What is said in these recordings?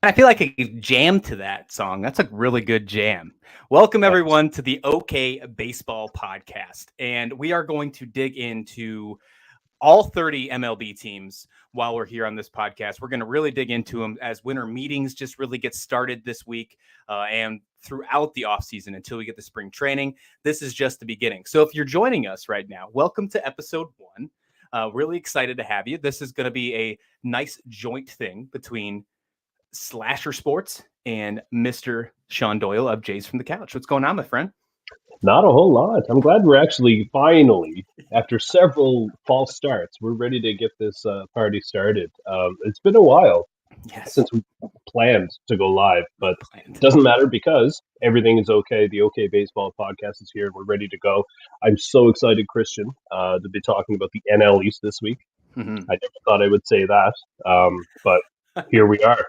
I feel like I could jam to that song. That's a really good jam. Welcome, everyone, to the OK Baseball Podcast. And we are going to dig into all 30 MLB teams while we're here on this podcast. We're going to really dig into them as winter meetings just really get started this week and throughout the offseason until we get the spring training. This is just the beginning. So if you're joining us right now, welcome to episode 1. Really excited to have you. This is going to be a nice joint thing between Slasher Sports and Mr. Sean Doyle of Jays from the Couch. What's going on, my friend? Not a whole lot. I'm glad we're actually finally, after several false starts, we're ready to get this party started. It's been a while since we planned to go live, but it doesn't matter because everything is okay. The OK Baseball Podcast is here. We're ready to go. I'm so excited, Christian, to be talking about the NL East this week. Mm-hmm. I never thought I would say that, but here we are.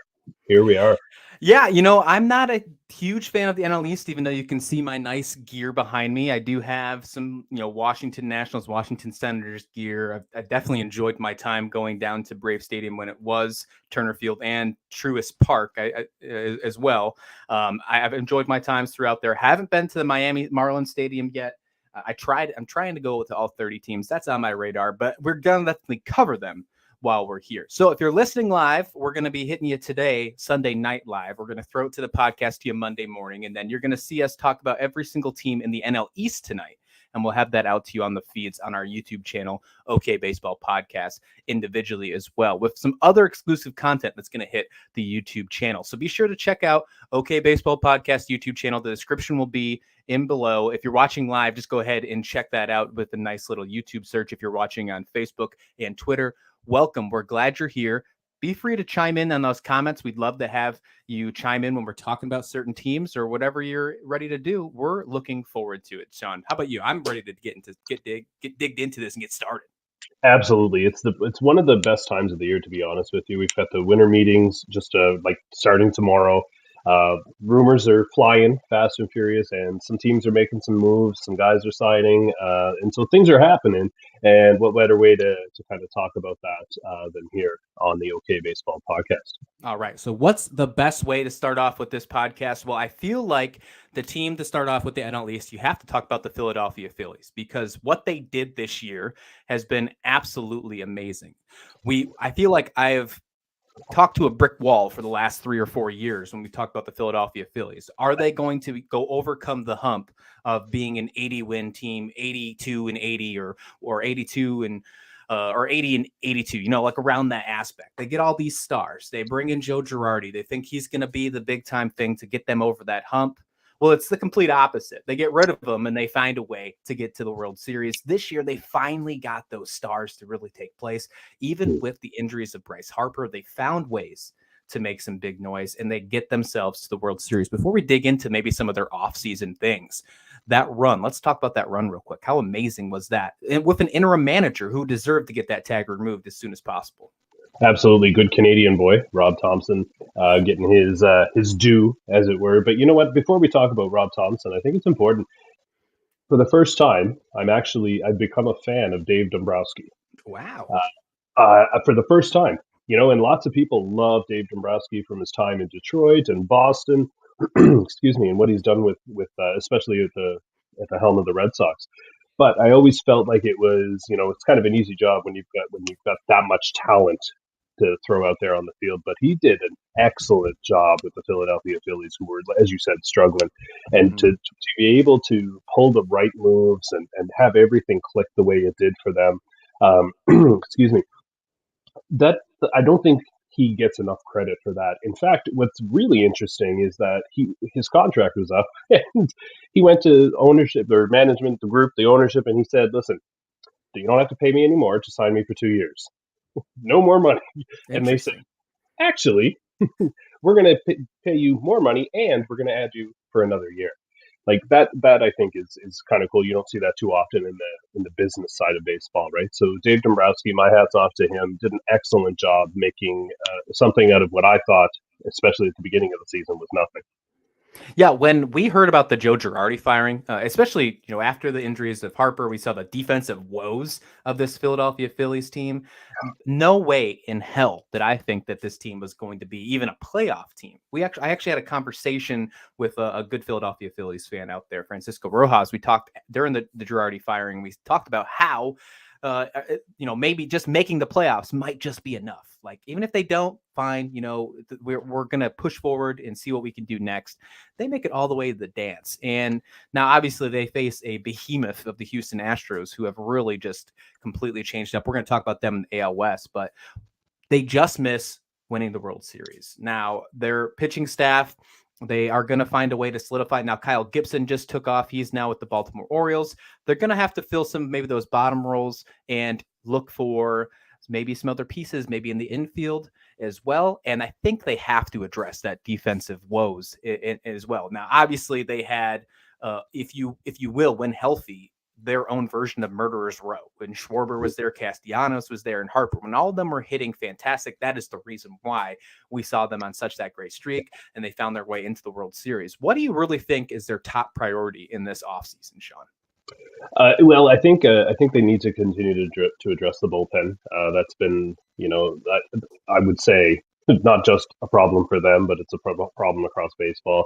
Here we are. Yeah, I'm not a huge fan of the NL East, even though you can see my nice gear behind me. I do have some, Washington Nationals, Washington Senators gear. I definitely enjoyed my time going down to Brave Stadium when it was Turner Field and Truist Park as well. I've enjoyed my times throughout there. Haven't been to the Miami Marlins Stadium yet. I'm trying to go with all 30 teams. That's on my radar, but we're going to definitely cover them while we're here. So if you're listening live, we're going to be hitting you today, Sunday night live. We're going to throw it to the podcast to you Monday morning, and then you're going to see us talk about every single team in the NL East tonight. And we'll have that out to you on the feeds on our YouTube channel, OK Baseball Podcast, individually as well, with some other exclusive content that's going to hit the YouTube channel. So be sure to check out OK Baseball Podcast YouTube channel. The description will be in below. If you're watching live, just go ahead and check that out with a nice little YouTube search. If you're watching on Facebook and Twitter, welcome. We're glad you're here. Be free to chime in on those comments. We'd love to have you chime in when we're talking about certain teams or whatever you're ready to do. We're looking forward to it. Sean, how about you? I'm ready to get digged into this and get started. Absolutely, it's one of the best times of the year, to be honest with you. We've got the winter meetings just starting tomorrow. Rumors are flying fast and furious, and some teams are making some moves. Some guys are signing, and so things are happening. And what better way to kind of talk about that than here on the OK Baseball Podcast? All right. So what's the best way to start off with this podcast? Well, I feel like the team to start off with the NL East, you have to talk about the Philadelphia Phillies because what they did this year has been absolutely amazing. I feel like I've talked to a brick wall for the last 3 or 4 years when we talk about the Philadelphia Phillies. Are they going to go overcome the hump of being an 80-win team, 82 and 80 or 82 and or 80 and 82, like around that aspect? They get all these stars. They bring in Joe Girardi. They think he's going to be the big time thing to get them over that hump. Well, it's the complete opposite. They get rid of them and they find a way to get to the World Series. This year, they finally got those stars to really take place. Even with the injuries of Bryce Harper, they found ways to make some big noise and they get themselves to the World Series. Before we dig into maybe some of their offseason things, that run, let's talk about that run real quick. How amazing was that? And with an interim manager who deserved to get that tag removed as soon as possible. Absolutely, good Canadian boy, Rob Thompson, getting his due, as it were. But you know what? Before we talk about Rob Thompson, I think it's important. For the first time, I've become a fan of Dave Dombrowski. Wow. For the first time, and lots of people love Dave Dombrowski from his time in Detroit and Boston. Excuse me, and what he's done with especially at the helm of the Red Sox. But I always felt like it was, it's kind of an easy job when you've got that much talent to throw out there on the field. But he did an excellent job with the Philadelphia Phillies, who were, as you said, struggling. And to be able to pull the right moves and have everything click the way it did for them, excuse me, that I don't think he gets enough credit for that. In fact, what's really interesting is that his contract was up and he went to ownership or management, the group, the ownership, and he said, listen, you don't have to pay me anymore to sign me for 2 years. No more money. And they said, actually, we're going to pay you more money and we're going to add you for another year. Like that I think is kind of cool. You don't see that too often in the business side of baseball, right? So Dave Dombrowski, my hat's off to him, did an excellent job making something out of what I thought, especially at the beginning of the season, was nothing. Yeah, when we heard about the Joe Girardi firing, especially after the injuries of Harper, we saw the defensive woes of this Philadelphia Phillies team. No way in hell did I think that this team was going to be even a playoff team. I actually had a conversation with a good Philadelphia Phillies fan out there, Francisco Rojas. We talked during the Girardi firing. We talked about how maybe just making the playoffs might just be enough. Like, even if they don't, fine, we're going to push forward and see what we can do next. They make it all the way to the dance. And now, obviously, they face a behemoth of the Houston Astros, who have really just completely changed up. We're going to talk about them in the AL West, but they just miss winning the World Series. Now, their pitching staff, they are going to find a way to solidify. Now, Kyle Gibson just took off. He's now with the Baltimore Orioles. They're going to have to fill maybe those bottom roles and look for maybe some other pieces, maybe in the infield as well. And I think they have to address that defensive woes as well. Now, obviously, they had, if you will, when healthy, their own version of Murderer's Row. When Schwarber was there, Castellanos was there, and Harper, when all of them were hitting fantastic, that is the reason why we saw them on such that great streak, and they found their way into the World Series. What do you really think is their top priority in this offseason, Sean? Well, I think they need to continue to address the bullpen. That's been, I would say, not just a problem for them, but it's a problem across baseball.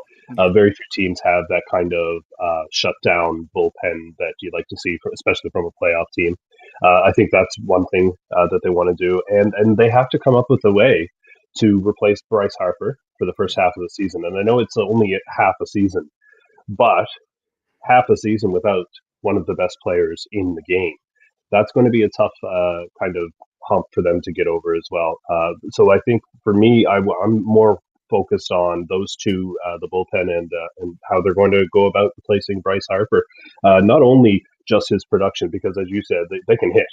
Very few teams have that kind of shutdown bullpen that you like to see, especially from a playoff team. I think that's one thing that they want to do, and they have to come up with a way to replace Bryce Harper for the first half of the season. And I know it's only half a season, but half a season without one of the best players in the game, that's going to be a tough kind of hump for them to get over as well. So I think for me, I'm more focused on those two, the bullpen and how they're going to go about replacing Bryce Harper. Not only just his production, because as you said, they can hit,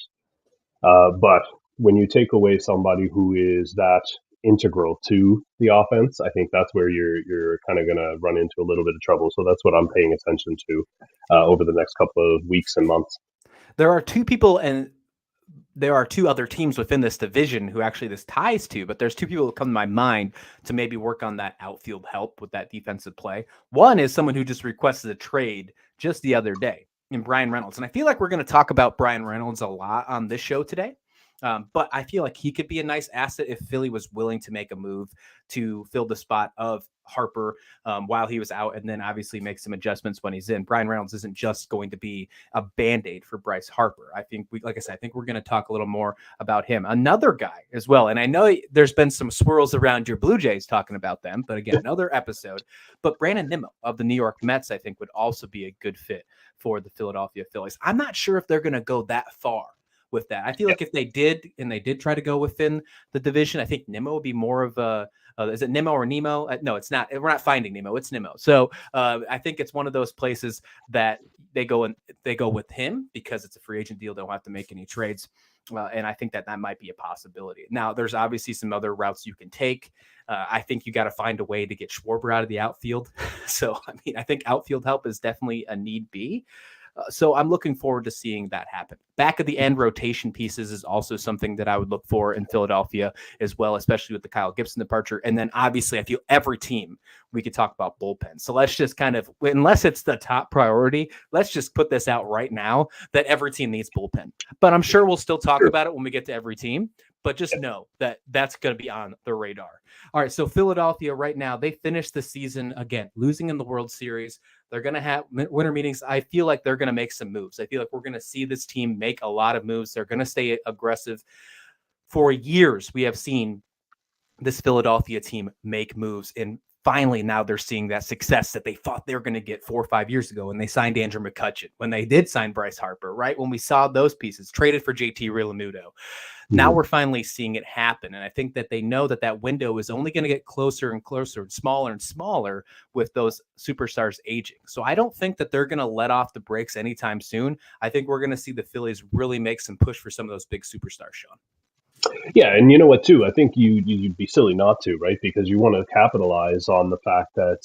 but when you take away somebody who is that integral to the offense, I think that's where you're kind of going to run into a little bit of trouble. So that's what I'm paying attention to over the next couple of weeks and months. There are two people, and there are two other teams within this division who actually this ties to, but there's two people that come to my mind to maybe work on that outfield help with that defensive play. One is someone who just requested a trade just the other day in Brian Reynolds. And I feel like we're going to talk about Brian Reynolds a lot on this show today. But I feel like he could be a nice asset if Philly was willing to make a move to fill the spot of Harper while he was out, and then obviously make some adjustments when he's in. Brian Reynolds isn't just going to be a Band-Aid for Bryce Harper. I think like I said, I think we're going to talk a little more about him. Another guy as well, and I know there's been some swirls around your Blue Jays talking about them, but again, another episode. But Brandon Nimmo of the New York Mets, I think, would also be a good fit for the Philadelphia Phillies. I'm not sure if they're going to go that far with that. I feel like if they did, and they did try to go within the division, I think Nimmo would be more of a, is it Nimmo or Nemo? No, it's not. We're not finding Nemo. It's Nimmo. So I think it's one of those places that they go with him because it's a free agent deal. They don't have to make any trades. And I think that might be a possibility. Now, there's obviously some other routes you can take. I think you got to find a way to get Schwarber out of the outfield. So, I mean, I think outfield help is definitely a need be. So I'm looking forward to seeing that happen. Back of the end rotation pieces is also something that I would look for in Philadelphia as well, especially with the Kyle Gibson departure. And then obviously I feel every team we could talk about bullpen. So let's just kind of, unless it's the top priority, let's just put this out right now that every team needs bullpen. But I'm sure we'll still talk about it when we get to every team. But just know that that's going to be on the radar. All right, so Philadelphia right now, they finished the season, again, losing in the World Series. They're going to have winter meetings. I feel like they're going to make some moves. I feel like we're going to see this team make a lot of moves. They're going to stay aggressive. For years, we have seen this Philadelphia team make moves, and finally now they're seeing that success that they thought they were going to get 4 or 5 years ago when they signed Andrew McCutchen, when they did sign Bryce Harper, right? When we saw those pieces, traded for JT Realmuto. Now we're finally seeing it happen. And I think that they know that that window is only going to get closer and closer and smaller with those superstars aging. So I don't think that they're going to let off the brakes anytime soon. I think we're going to see the Phillies really make some push for some of those big superstars, Sean. Yeah, and you know what, too? I think you'd be silly not to, right? Because you want to capitalize on the fact that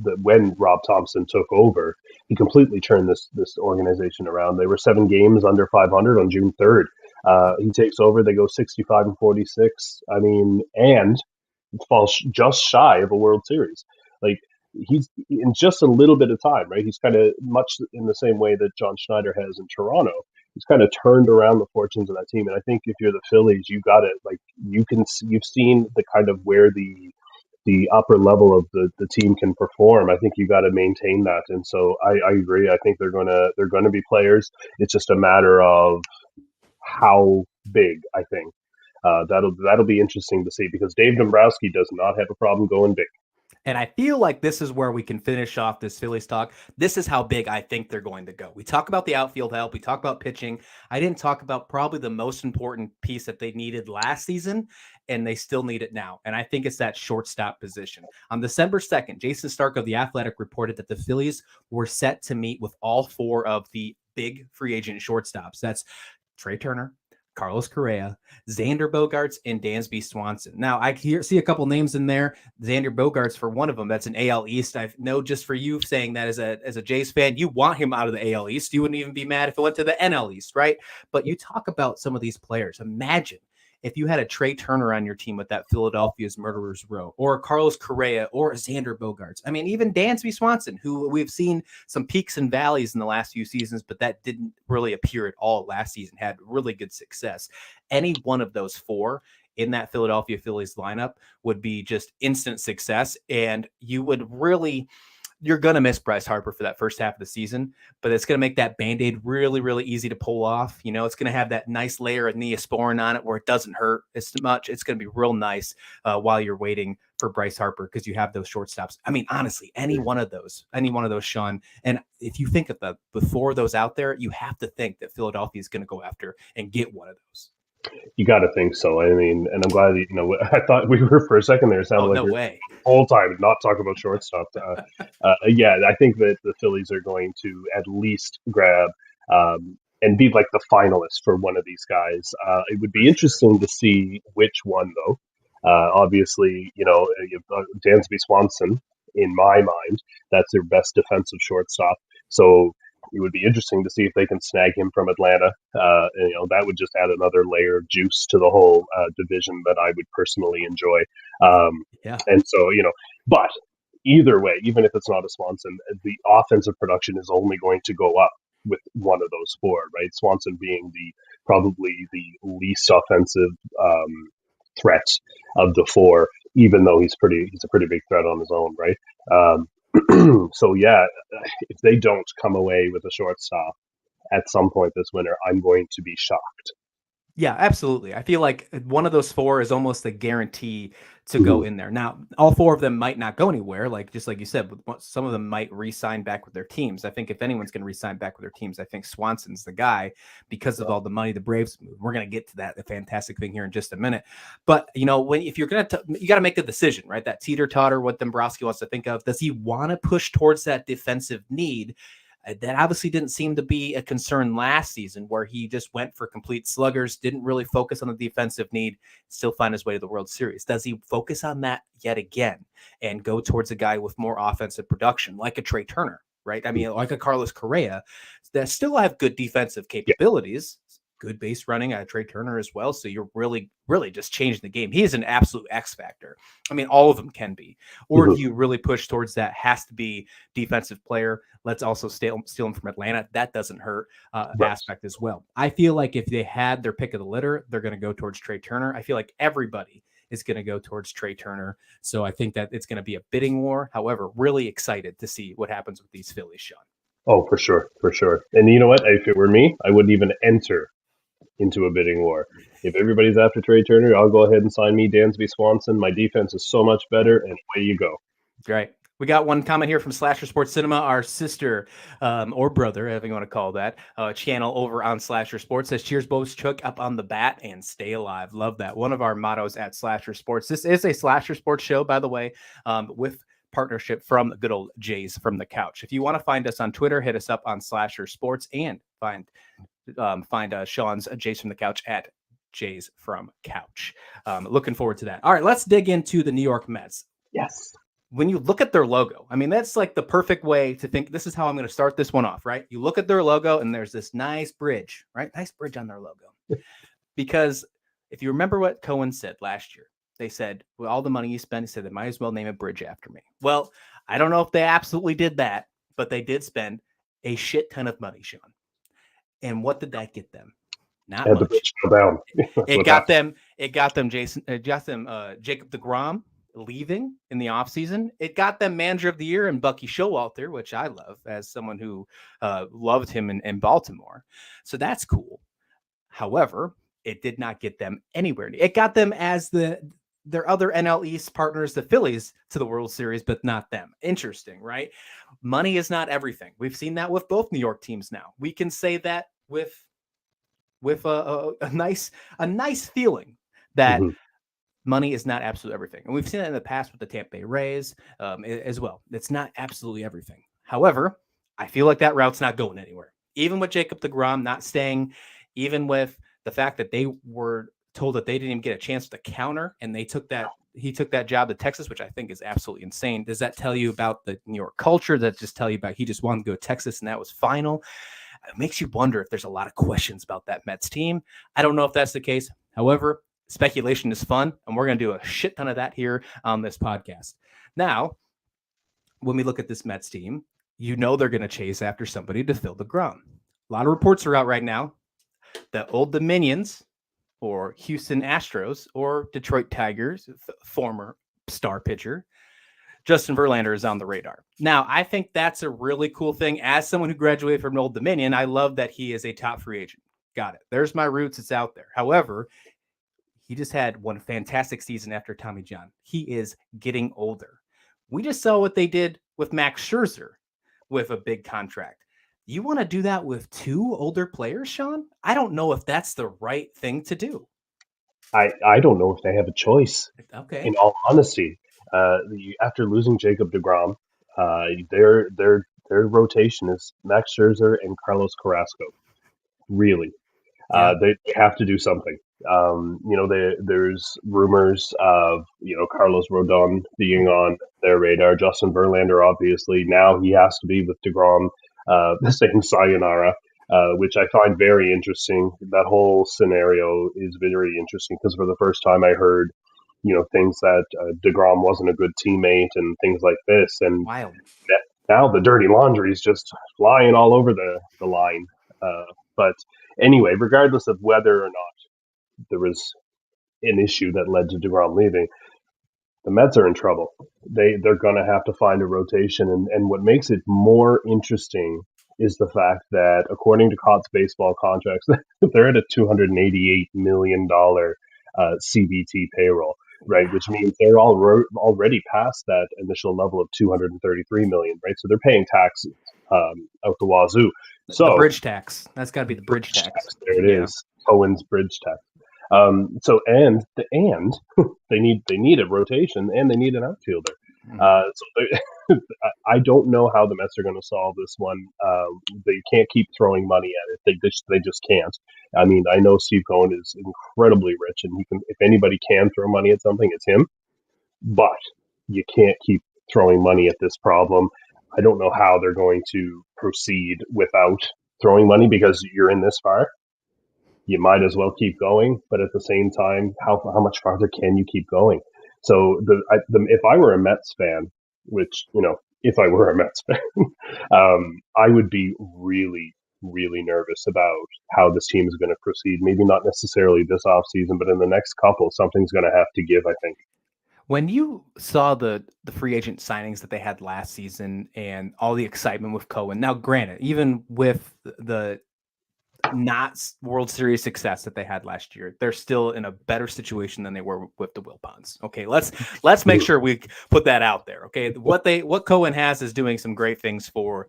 that when Rob Thompson took over, he completely turned this organization around. They were 7 games under 500 on June 3rd. He takes over, they go 65-46. I mean, and falls just shy of a World Series. Like, he's in just a little bit of time, right? He's kind of much in the same way that John Schneider has in Toronto. He's kind of turned around the fortunes of that team, and I think if you're the Phillies, you got it. Like you've seen the kind of where the upper level of the team can perform. I think you got to maintain that, and so I agree. I think they're gonna be players. It's just a matter of how big. I think that'll be interesting to see because Dave Dombrowski does not have a problem going big. And I feel like this is where we can finish off this Phillies talk. This is how big I think they're going to go. We talk about the outfield help. We talk about pitching. I didn't talk about probably the most important piece that they needed last season, and they still need it now. And I think it's that shortstop position. On December 2nd, Jason Stark of The Athletic reported that the Phillies were set to meet with all four of the big free agent shortstops. That's Trey Turner, Carlos Correa, Xander Bogaerts, and Dansby Swanson. Now, I see a couple names in there. Xander Bogaerts for one of them. That's an AL East. I know just for you saying that as a Jays fan, you want him out of the AL East. You wouldn't even be mad if it went to the NL East, right? But you talk about some of these players. Imagine if you had a Trey Turner on your team with that Philadelphia's Murderers Row, or a Carlos Correa, or a Xander Bogaerts. I mean, even Dansby Swanson, who we've seen some peaks and valleys in the last few seasons, but that didn't really appear at all last season, had really good success. Any one of those four in that Philadelphia Phillies lineup would be just instant success, and you would really – you're going to miss Bryce Harper for that first half of the season, but it's going to make that Band-Aid really, really easy to pull off. You know, it's going to have that nice layer of Neosporin on it where it doesn't hurt as much. It's going to be real nice while you're waiting for Bryce Harper because you have those shortstops. I mean, honestly, any one of those, Sean. And if you think of the before those out there, you have to think that Philadelphia is going to go after and get one of those. You got to think so. I mean, and I'm glad that, I thought we were for a second there. It sounded like no we were way. the whole time not talk about shortstop. Yeah, I think that the Phillies are going to at least grab and be like the finalists for one of these guys. It would be interesting to see which one, though. Obviously, Dansby Swanson, in my mind, that's their best defensive shortstop. So it would be interesting to see if they can snag him from Atlanta. That would just add another layer of juice to the whole division that I would personally enjoy. Yeah. And so, but either way, even if it's not a Swanson, the offensive production is only going to go up with one of those four, right? Swanson being probably the least offensive threat of the four, even though he's a pretty big threat on his own, right? So yeah, if they don't come away with a shortstop at some point this winter, I'm going to be shocked. Yeah, absolutely. I feel like one of those four is almost a guarantee to go in there. Now, all four of them might not go anywhere. Just like you said, some of them might re-sign back with their teams. I think if anyone's going to re-sign back with their teams, I think Swanson's the guy because of all the money the Braves move. We're going to get to that, the fantastic thing here in just a minute. But, if you're going to, you got to make the decision, right? That teeter-totter, what Dombrowski wants to think of. Does he want to push towards that defensive need? That obviously didn't seem to be a concern last season, where he just went for complete sluggers, didn't really focus on the defensive need, still find his way to the World Series. Does he focus on that yet again and go towards a guy with more offensive production, like a Trey Turner, right? I mean, like a Carlos Correa, that still have good defensive capabilities, good base running out of Trey Turner as well. So you're really, really just changing the game. He is an absolute X factor. I mean, all of them can be. Or if you really push towards that, has to be defensive player. Let's also steal him from Atlanta. That doesn't hurt aspect as well. I feel like if they had their pick of the litter, they're going to go towards Trey Turner. I feel like everybody is going to go towards Trey Turner. So I think that it's going to be a bidding war. However, really excited to see what happens with these Phillies, Sean. Oh, for sure. For sure. And you know what? If it were me, I wouldn't even enter into a bidding war. If everybody's after Trey Turner, I'll go ahead and sign me Dansby Swanson. My defense is so much better, and away you go. Great. We got one comment here from Slasher Sports Cinema, our sister or brother, if you want to call that, channel over on Slasher Sports. Says, cheers, boys, Chuck, up on the bat and stay alive. Love that. One of our mottos at Slasher Sports. This is a Slasher Sports show, by the way, with partnership from the good old Jays from the couch. If you want to find us on Twitter, hit us up on Slasher Sports, and find Sean's Jays from the couch at Jays from couch. Looking forward to that. All right, let's dig into the New York Mets. Yes. When you look at their logo, I mean, that's like the perfect way to think, this is how I'm going to start this one off, right? You look at their logo and there's this nice bridge, right? Nice bridge on their logo. Because if you remember what Cohen said last year, They said, with all the money you spend, he said, they might as well name a bridge after me. Well, I don't know if they absolutely did that, but they did spend a shit ton of money, Sean. And what did that get them? Not Had the much. bridge fell down. That's It what got happened. them. It got them. Jacob Degrom leaving in the offseason. It got them manager of the year and Bucky Showalter, which I love as someone who loved him in Baltimore. So that's cool. However, it did not get them anywhere. It got them as their other NL East partners, the Phillies, to the World Series, but not them. Interesting, right? Money is not everything. We've seen that with both New York teams now. We can say that with a nice feeling that Hmm. money is not absolute everything. And we've seen that in the past with the Tampa Bay Rays as well. It's not absolutely everything. However, I feel like that route's not going anywhere. Even with Jacob deGrom not staying, even with the fact that they were told that they didn't even get a chance to counter and he took that job to Texas, which I think is absolutely insane. Does that tell you about the New York culture? Does that just tell you about he just wanted to go to Texas and that was final? It makes you wonder if there's a lot of questions about that Mets team. I don't know if that's the case. However, speculation is fun, and we're going to do a shit ton of that here on this podcast. Now, when we look at this Mets team, you know they're going to chase after somebody to fill the ground. A lot of reports are out right now that Old Dominions or Houston Astros or Detroit Tigers, former star pitcher, Justin Verlander is on the radar. Now, I think that's a really cool thing. As someone who graduated from Old Dominion, I love that he is a top free agent. Got it. There's my roots. It's out there. However, he just had one fantastic season after Tommy John. He is getting older. We just saw what they did with Max Scherzer with a big contract. You want to do that with two older players, Sean? I don't know if that's the right thing to do. I don't know if they have a choice. Okay. In all honesty, after losing Jacob Degrom, their rotation is Max Scherzer and Carlos Carrasco. Really, Yeah. they have to do something. There's rumors of Carlos Rodon being on their radar. Justin Verlander, obviously, now he has to be with Degrom, saying sayonara, which I find very interesting. That whole scenario is very interesting because for the first time I heard things that Degrom wasn't a good teammate and things like this, and Wild. now the dirty laundry is just flying all over the line. But anyway, regardless of whether or not there was an issue that led to Degrom leaving, the Mets are in trouble. They're going to have to find a rotation, and what makes it more interesting is the fact that according to Cott's baseball contracts, they're at a $288 million CBT payroll, right? Which Wow. means they're already past that initial level of 233 million, right? So they're paying taxes out the wazoo. The So bridge tax. That's got to be the bridge bridge tax. tax, there it Yeah. is, Cohen's bridge tax. And they need a rotation and they need an outfielder. Mhm. I don't know how the Mets are going to solve this one. They can't keep throwing money at it. They just can't. I mean, I know Steve Cohen is incredibly rich, and he can. If anybody can throw money at something, it's him. But you can't keep throwing money at this problem. I don't know how they're going to proceed without throwing money because you're in this far, you might as well keep going. But at the same time, how much farther can you keep going? So if I were a Mets fan, which if I were a Mets fan, I would be really really nervous about how this team is going to proceed. Maybe not necessarily this off season, but in the next couple, something's going to have to give. I think. When you saw the free agent signings that they had last season and all the excitement with Cohen, now granted, even with the not World Series success that they had last year, they're still in a better situation than they were with the Wilpons. Okay, let's make sure we put that out there. Okay, what Cohen has is doing some great things for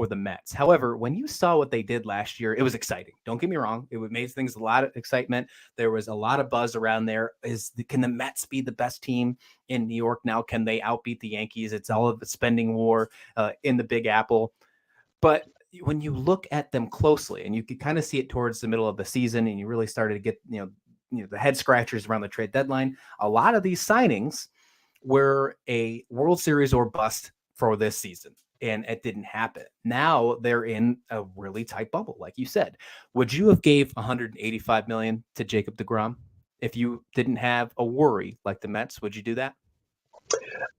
the Mets. However, when you saw what they did last year, it was exciting. Don't get me wrong; it made things a lot of excitement. There was a lot of buzz around there. Can the Mets be the best team in New York now? Can they outbeat the Yankees? It's all of the spending war in the Big Apple. But when you look at them closely, and you could kind of see it towards the middle of the season, and you really started to get the head scratchers around the trade deadline, a lot of these signings were a World Series or bust for this season, and it didn't happen. Now they're in a really tight bubble, like you said. Would you have gave 185 million to Jacob deGrom? If you didn't have a worry like the Mets, would you do that?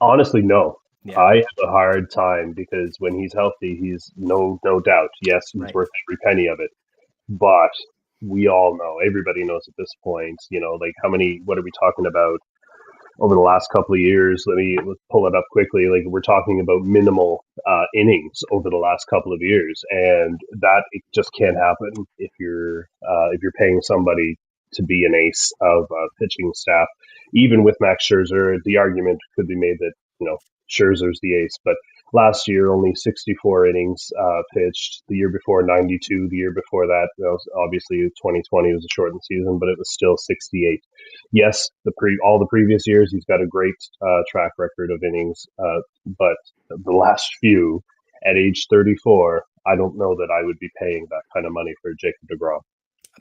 Honestly, no. Yeah, I have a hard time because when he's healthy, he's no doubt. Yes, he's right. worth every penny of it. But we all know, everybody knows at this point, like how many, what are we talking about over the last couple of years? Let's pull it up quickly. Like we're talking about minimal innings over the last couple of years, and that it just can't happen if you're paying somebody to be an ace of pitching staff. Even with Max Scherzer, the argument could be made that Scherzer's the ace, but last year only 64 innings pitched. The year before 92. The year before that, obviously 2020 was a shortened season, but it was still 68. Yes, all the previous years he's got a great track record of innings, but the last few at age 34, I don't know that I would be paying that kind of money for Jacob DeGrom.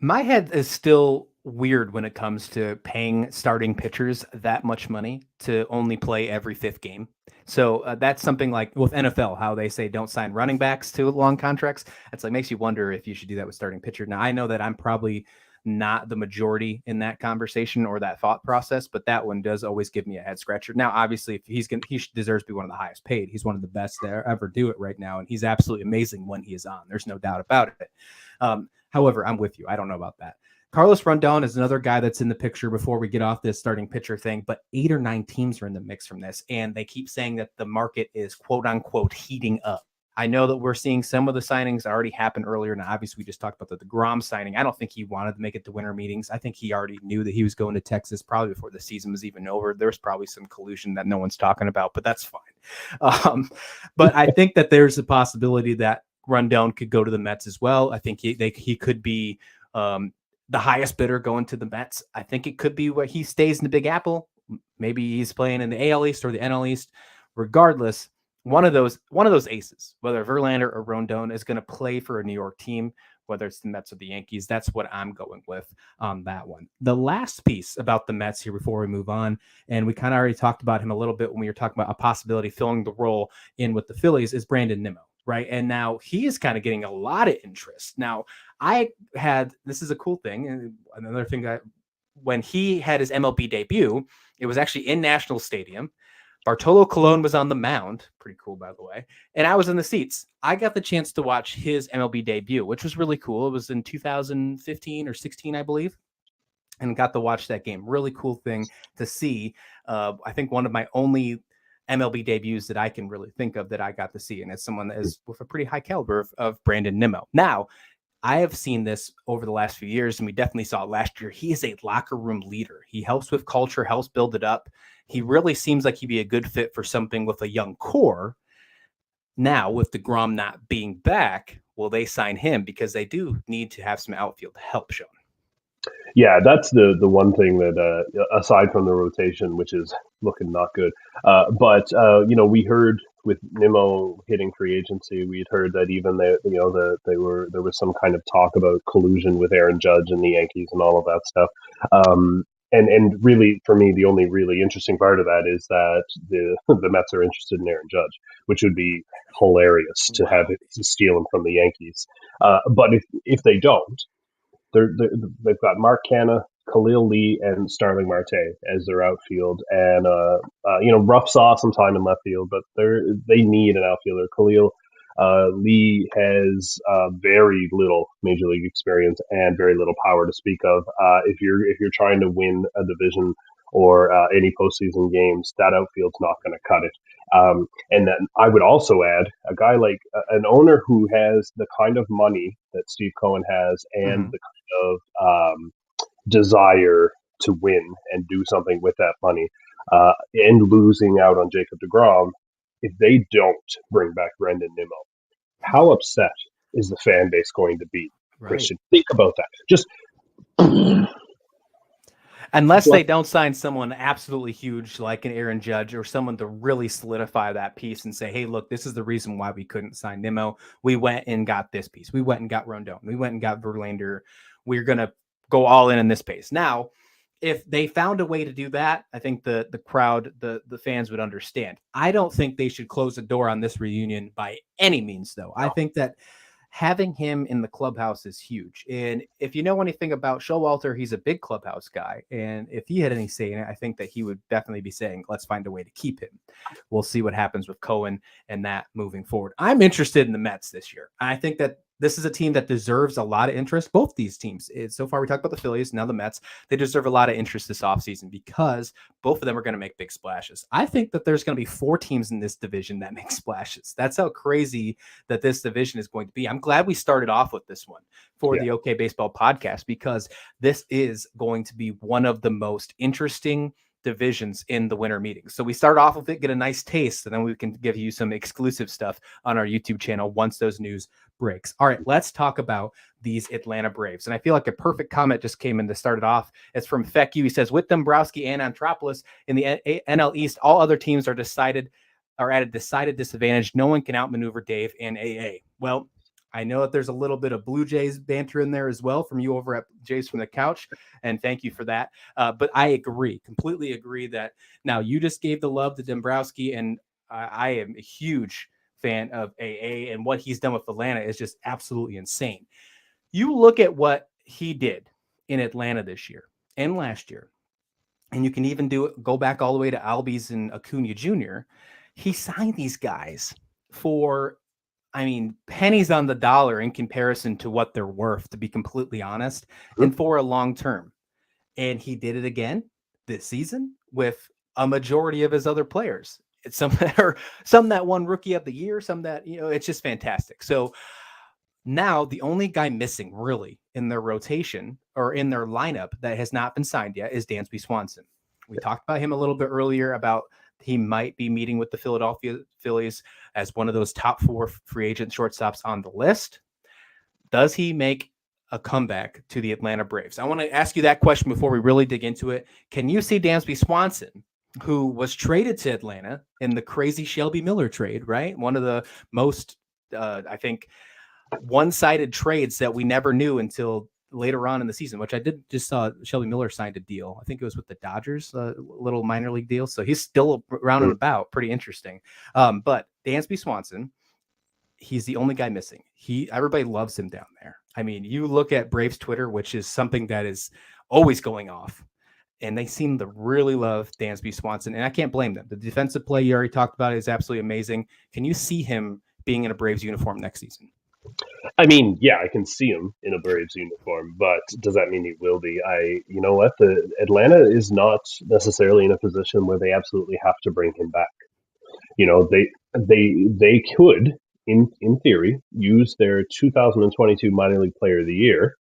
My head is still weird when it comes to paying starting pitchers that much money to only play every fifth game. So that's something like with NFL, how they say don't sign running backs to long contracts. It's like makes you wonder if you should do that with starting pitcher. Now I know that I'm probably not the majority in that conversation or that thought process, but that one does always give me a head scratcher. Now, obviously, if he deserves to be one of the highest paid. He's one of the best that ever do it right now, and he's absolutely amazing when he is on. There's no doubt about it. However, I'm with you. I don't know about that. Carlos Rondon is another guy that's in the picture before we get off this starting pitcher thing, but 8 or 9 teams are in the mix from this, and they keep saying that the market is quote unquote heating up. I know that we're seeing some of the signings already happen earlier. Now, obviously, we just talked about the DeGrom signing. I don't think he wanted to make it to winter meetings. I think he already knew that he was going to Texas probably before the season was even over. There's probably some collusion that no one's talking about, but that's fine. But I think that there's a possibility that Rondon could go to the Mets as well. I think he could be the highest bidder going to the Mets. I think it could be where he stays in the Big Apple. Maybe he's playing in the AL East or the NL East. Regardless, one of those aces, whether Verlander or Rondon, is going to play for a New York team, whether it's the Mets or the Yankees. That's what I'm going with on that one. The last piece about the Mets here before we move on, and we kind of already talked about him a little bit when we were talking about a possibility filling the role in with the Phillies, is Brandon Nimmo. Right. And now he is kind of getting a lot of interest. Now, this is a cool thing. And another thing when he had his MLB debut, it was actually in National Stadium. Bartolo Colon was on the mound. Pretty cool, by the way. And I was in the seats. I got the chance to watch his MLB debut, which was really cool. It was in 2015 or 16, I believe. And got to watch that game. Really cool thing to see. I think one of my only MLB debuts that I can really think of that I got to see. And it's someone that is with a pretty high caliber of Brandon Nimmo. Now, I have seen this over the last few years, and we definitely saw it last year. He is a locker room leader. He helps with culture, helps build it up. He really seems like he'd be a good fit for something with a young core. Now, with DeGrom not being back, will they sign him? Because they do need to have some outfield help, Sean. Yeah, that's the one thing that aside from the rotation, which is looking not good, we heard with Nimmo hitting free agency, we'd heard that even there was some kind of talk about collusion with Aaron Judge and the Yankees and all of that stuff. And really, for me, the only really interesting part of that is that the Mets are interested in Aaron Judge, which would be hilarious to steal him from the Yankees. But if they don't, they've got Mark Canha, Khalil Lee, and Starling Marte as their outfield, and Ruff saw some time in left field, but they need an outfielder. Khalil Lee has very little major league experience and very little power to speak of. If you're trying to win a division or any postseason games, that outfield's not going to cut it. And then I would also add a guy like an owner who has the kind of money that Steve Cohen has and the kind of desire to win and do something with that money, and losing out on Jacob DeGrom. If they don't bring back Brendan Nimmo, how upset is the fan base going to be? Right. Christian, think about that. Just unless they don't sign someone absolutely huge like an Aaron Judge or someone to really solidify that piece and say, hey, look, this is the reason why we couldn't sign Nimmo. We went and got this piece. We went and got Rondon. We went and got Verlander. We're going to go all in this pace. Now, if they found a way to do that, I think the crowd, the fans would understand. I don't think they should close the door on this reunion by any means, though. I think that having him in the clubhouse is huge. And if you know anything about Showalter, he's a big clubhouse guy. And if he had any say in it, I think that he would definitely be saying, let's find a way to keep him. We'll see what happens with Cohen and that moving forward. I'm interested in the Mets this year. I think that this is a team that deserves a lot of interest. Both these teams. So far, we talked about the Phillies, now the Mets. They deserve a lot of interest this offseason because both of them are going to make big splashes. I think that there's going to be 4 teams in this division that make splashes. That's how crazy that this division is going to be. I'm glad we started off with this one for the OK Baseball podcast, because this is going to be one of the most interesting divisions in the winter meetings. So we start off with it, get a nice taste, and then we can give you some exclusive stuff on our YouTube channel once those news breaks. All right, let's talk about these Atlanta Braves. And I feel like a perfect comment just came in to start it off. It's from Feku. He says, with Dombrowski and Antropoulos in the NL East, all other teams are at a decided disadvantage. No one can outmaneuver Dave and AA. Well, I know that there's a little bit of Blue Jays banter in there as well from you over at Jays from the Couch, and thank you for that. But I completely agree that now you just gave the love to Dombrowski, and I am a huge fan of AA, and what he's done with Atlanta is just absolutely insane. You look at what he did in Atlanta this year and last year, and you can even go back all the way to Albies and Acuna Jr. He signed these guys for, pennies on the dollar in comparison to what they're worth, to be completely honest, and for a long term. And he did it again this season with a majority of his other players. It's some that won Rookie of the Year, some that, it's just fantastic. So now the only guy missing really in their rotation or in their lineup that has not been signed yet is Dansby Swanson. We talked about him a little bit earlier about he might be meeting with the Philadelphia Phillies as one of those top 4 free agent shortstops on the list. Does he make a comeback to the Atlanta Braves? I want to ask you that question before we really dig into it. Can you see Dansby Swanson, who was traded to Atlanta in the crazy Shelby Miller trade, right? One of the most, I think, one-sided trades that we never knew until later on in the season, which I did just saw Shelby Miller signed a deal. I think it was with the Dodgers, a little minor league deal. So he's still around and about, pretty interesting. But Dansby Swanson, he's the only guy missing. Everybody loves him down there. You look at Braves Twitter, which is something that is always going off, and they seem to really love Dansby Swanson, and I can't blame them. The defensive play you already talked about is absolutely amazing. Can you see him being in a Braves uniform next season? I can see him in a Braves uniform, but does that mean he will be? You know what? The Atlanta is not necessarily in a position where they absolutely have to bring him back. They could, in theory, use their 2022 minor league player of the year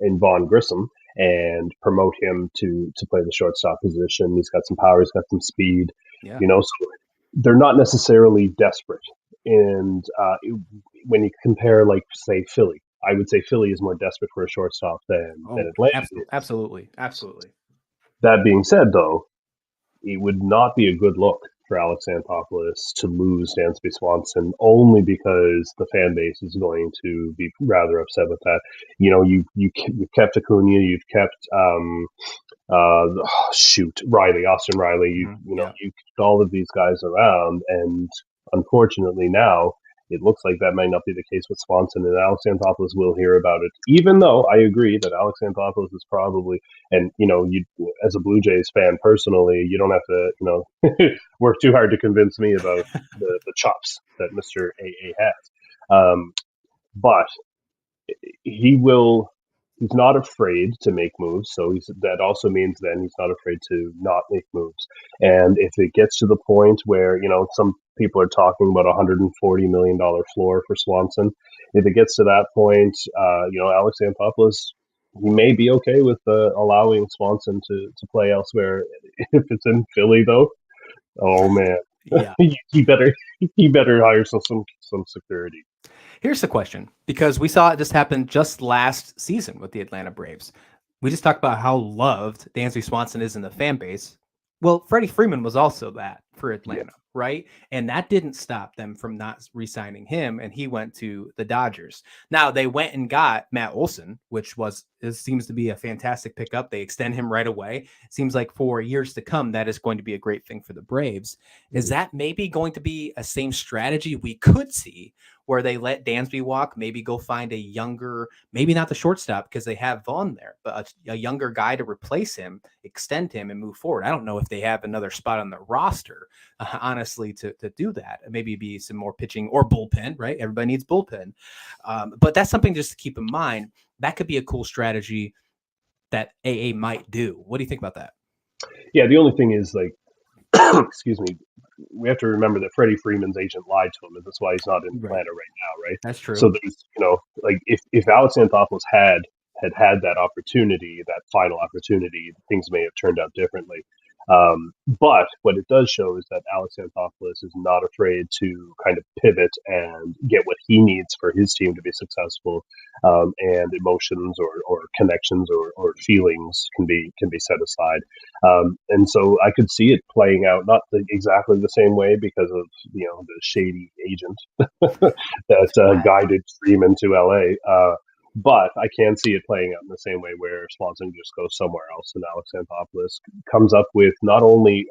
in Vaughn Grissom and promote him to play the shortstop position. He's got some power, he's got some speed. Yeah. So they're not necessarily desperate. And when you compare, like, say, Philly, I would say Philly is more desperate for a shortstop than Atlanta. Absolutely. That being said, though, it would not be a good look for Alex Anthopoulos to lose Dansby Swanson, only because the fan base is going to be rather upset with that. You've kept Acuna, you've kept Austin Riley. You kept all of these guys around, and unfortunately now it looks like that might not be the case with Swanson, and Alex Anthopoulos will hear about it. Even though I agree that Alex Anthopoulos is probably, and you as a Blue Jays fan personally, you don't have to work too hard to convince me about the chops that Mr. AA has. But he will. He's not afraid to make moves, so that also means then he's not afraid to not make moves. And if it gets to the point where, some people are talking about $140 million floor for Swanson, if it gets to that point, Alex Anthopoulos, he may be okay with allowing Swanson to play elsewhere. If it's in Philly, though, oh man, yeah, he better hire some security. Here's the question, because we saw it just happen just last season with the Atlanta Braves. We just talked about how loved Dansby Swanson is in the fan base. Well, Freddie Freeman was also that for Yeah. Atlanta, right? And that didn't stop them from not re-signing him, and he went to the Dodgers. Now they went and got Matt Olson, which was it seems to be a fantastic pickup. They extend him right away. It seems like for years to come, that is going to be a great thing for the Braves. Is Mhm. that maybe going to be a same strategy we could see where they let Dansby walk, maybe go find a younger, maybe not the shortstop because they have Vaughn there, but a younger guy to replace him, extend him, and move forward. I don't know if they have another spot on the roster, honestly, to do that. Maybe be some more pitching or bullpen, right? Everybody needs bullpen. But that's something just to keep in mind. That could be a cool strategy that AA might do. What do you think about that? Yeah. The only thing is, like, excuse me, we have to remember that Freddie Freeman's agent lied to him, and that's why he's not in Right. Atlanta right now, right? That's So true. there's, like, if Alex Anthopoulos had that opportunity, that final opportunity, things may have turned out differently. But what it does show is that Alex Anthopoulos is not afraid to kind of pivot and get what he needs for his team to be successful, and emotions or connections or feelings can be set aside. And so I could see it playing out not exactly the same way because of the shady agent that guided Freeman to LA. But I can see it playing out in the same way where Swanson just goes somewhere else and Alex Anthopoulos comes up with not only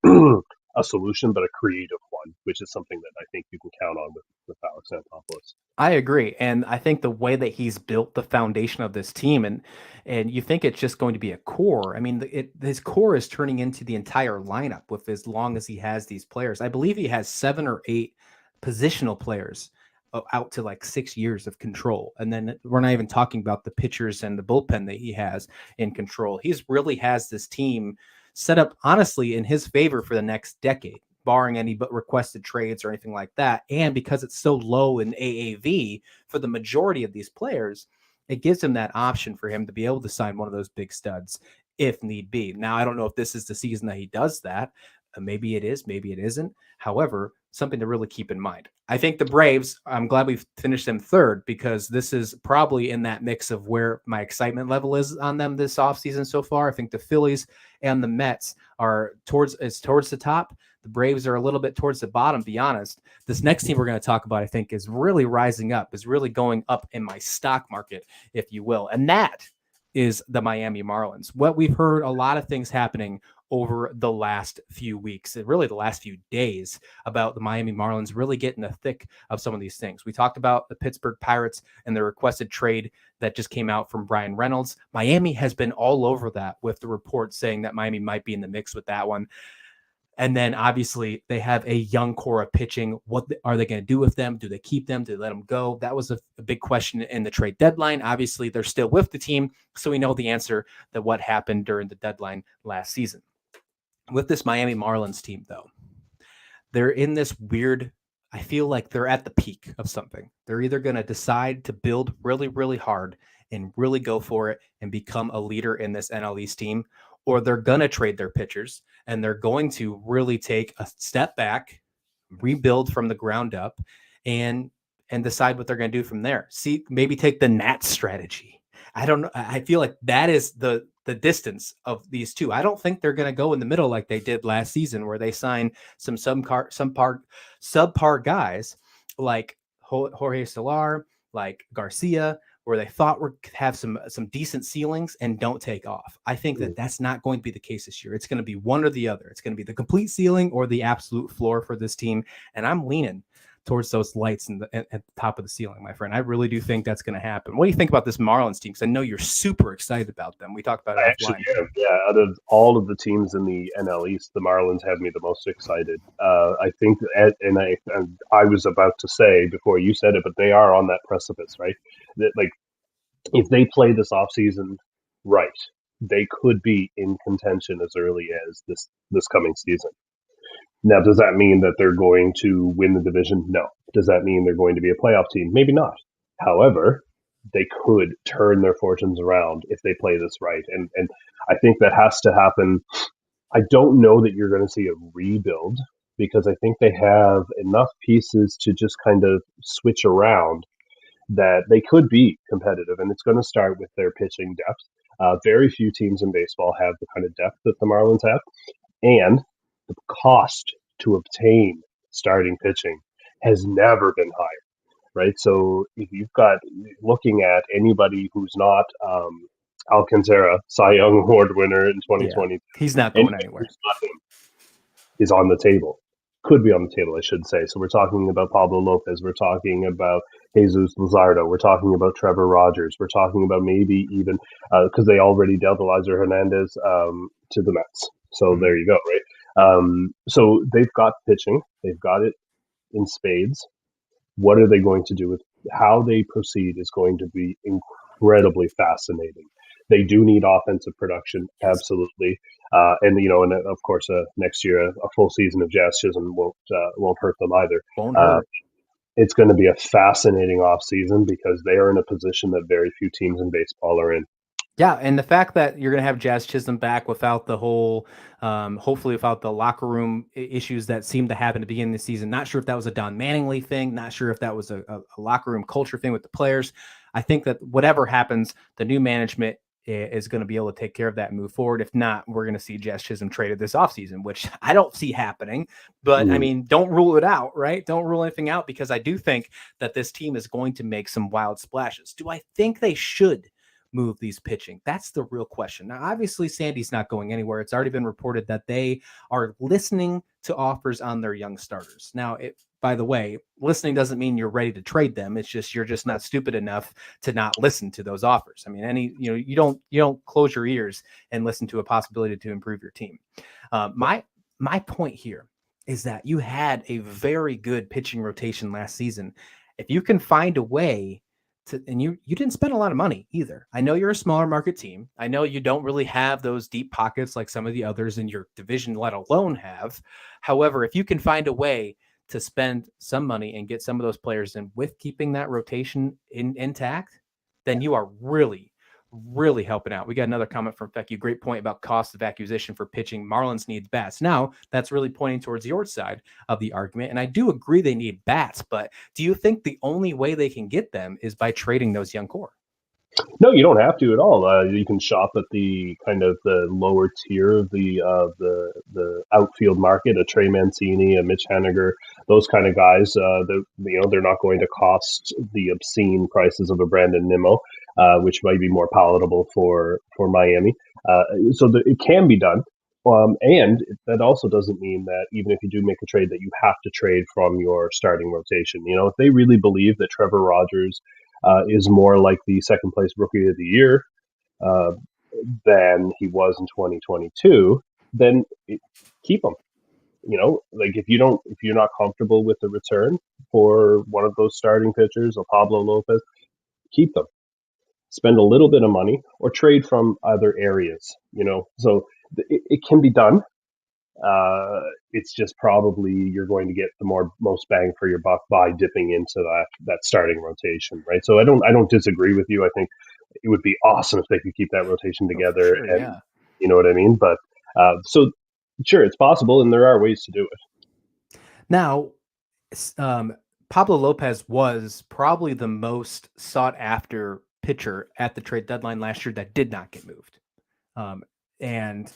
a solution but a creative one, which is something that I think you can count on with Alex Anthopoulos. I agree, and I think the way that he's built the foundation of this team, and you think it's just going to be a core. I mean, his core is turning into the entire lineup with as long as he has these players. I believe he has 7 or 8 positional players out to like 6 years of control, and then we're not even talking about the pitchers and the bullpen that he has in control. He's really has this team set up honestly in his favor for the next decade, barring any but requested trades or anything like that. And because it's so low in AAV for the majority of these players, it gives him that option for him to be able to sign one of those big studs if need be. Now, I don't know if this is the season that he does that. Maybe it is, maybe it isn't. However, something to really keep in mind. I think the Braves, I'm glad we finished them third because this is probably in that mix of where my excitement level is on them this offseason so far. I think the Phillies and the Mets are towards the top. The Braves are a little bit towards the bottom, to be honest. This next team we're going to talk about, I think, is really rising up, is really going up in my stock market, if you will. And that is the Miami Marlins. What we've heard a lot of things happening over the last few weeks, and really the last few days, about the Miami Marlins really getting the thick of some of these things. We talked about the Pittsburgh Pirates and the requested trade that just came out from Brian Reynolds. Miami has been all over that with the reports saying that Miami might be in the mix with that one. And then obviously they have a young core of pitching. What are they going to do with them? Do they keep them? Do they let them go? That was a big question in the trade deadline. Obviously, they're still with the team, so we know the answer to what happened during the deadline last season. With this Miami Marlins team, though, they're in this weird, I feel like they're at the peak of something. They're either going to decide to build really, really hard and really go for it and become a leader in this NL East team, or they're going to trade their pitchers and they're going to really take a step back, rebuild from the ground up, and decide what they're going to do from there. See, maybe take the Nats strategy. I don't know. I feel like that is the distance of these two. I don't think they're going to go in the middle like they did last season, where they signed some subpar guys like Jorge Solar, like Garcia, where they thought would have some decent ceilings and don't take off. I think that that's not going to be the case this year. It's going to be one or the other. It's going to be the complete ceiling or the absolute floor for this team, and I'm leaning towards those lights at the top of the ceiling, my friend. I really do think that's going to happen. What do you think about this Marlins team? Because I know you're super excited about them. We talked about it I actually offline. am. Yeah, out of all of the teams in the NL East, the Marlins have me the most excited. I think, and I was about to say before you said it, but they are on that precipice, right? That, like, if they play this offseason right, they could be in contention as early as this coming season. Now, does that mean that they're going to win the division? No. Does that mean they're going to be a playoff team? Maybe not. However, they could turn their fortunes around if they play this right. And I think that has to happen. I don't know that you're going to see a rebuild because I think they have enough pieces to just kind of switch around that they could be competitive. And it's going to start with their pitching depth. Very few teams in baseball have the kind of depth that the Marlins have. And the cost to obtain starting pitching has never been higher, right? So if you've got looking at anybody who's not Alcantara, Cy Young Award winner in Yeah, 2020, he's not going anybody anywhere. who's not him is on the table. Could be on the table, I should say. So we're talking about Pablo Lopez. We're talking about Jesus Luzardo. We're talking about Trevor Rogers. We're talking about maybe even because they already dealt Eliza Hernandez to the Mets. So Mhm. there you go, right? So they've got pitching. They've got it in spades. What are they going to do with how they proceed is going to be incredibly fascinating. They do need offensive production, Yes, absolutely, and and of course next year a full season of Jazz Chisholm won't hurt them either. won't Uh, hurt. it's going to be a fascinating off season because they are in a position that very few teams in baseball are in. Yeah, and the fact that you're going to have Jazz Chisholm back without the whole, hopefully without the locker room issues that seemed to happen at the beginning of the season. Not sure if that was a Don Manningly thing. Not sure if that was a locker room culture thing with the players. I think that whatever happens, the new management is going to be able to take care of that and move forward. If not, we're going to see Jazz Chisholm traded this offseason, which I don't see happening. But I Mm. mean, don't rule it out, right? Don't rule anything out because I do think that this team is going to make some wild splashes. Do I think they should move these pitching? That's the real question. Now, obviously, Sandy's not going anywhere. It's already been reported that they are listening to offers on their young starters. Now, by the way, listening doesn't mean you're ready to trade them. It's just you're just not stupid enough to not listen to those offers. I mean, you don't close your ears and listen to a possibility to improve your team. My point here is that you had a very good pitching rotation last season. If you can find a way and you didn't spend a lot of money either. I know you're a smaller market team. I know you don't really have those deep pockets like some of the others in your division, let alone have. However, if you can find a way to spend some money and get some of those players in with keeping that rotation intact, then you are really, really helping out. We got another comment from Fecky. Great point about cost of acquisition for pitching. Marlins needs bats. Now, that's really pointing towards your side of the argument. And I do agree they need bats, but do you think the only way they can get them is by trading those young core? No, you don't have to at all. You can shop at the kind of the lower tier of the outfield market. A Trey Mancini, a Mitch Haniger, those kind of guys. They're not going to cost the obscene prices of a Brandon Nimmo, which might be more palatable for Miami. It can be done. And that also doesn't mean that even if you do make a trade, that you have to trade from your starting rotation. If they really believe that Trevor Rogers is more like the second place rookie of the year uh, than he was in 2022, then keep him. Like if you're not comfortable with the return for one of those starting pitchers or Pablo Lopez, keep them. Spend a little bit of money or trade from other areas. So it can be done. It's just probably you're going to get the most bang for your buck by dipping into that starting rotation, right? So I don't disagree with you. I think it would be awesome if they could keep that rotation Oh, for together, sure. and Yeah. you know what I mean. But so sure, it's possible, and there are ways to do it. Now, um, Pablo Lopez was probably the most sought after pitcher at the trade deadline last year that did not get moved. And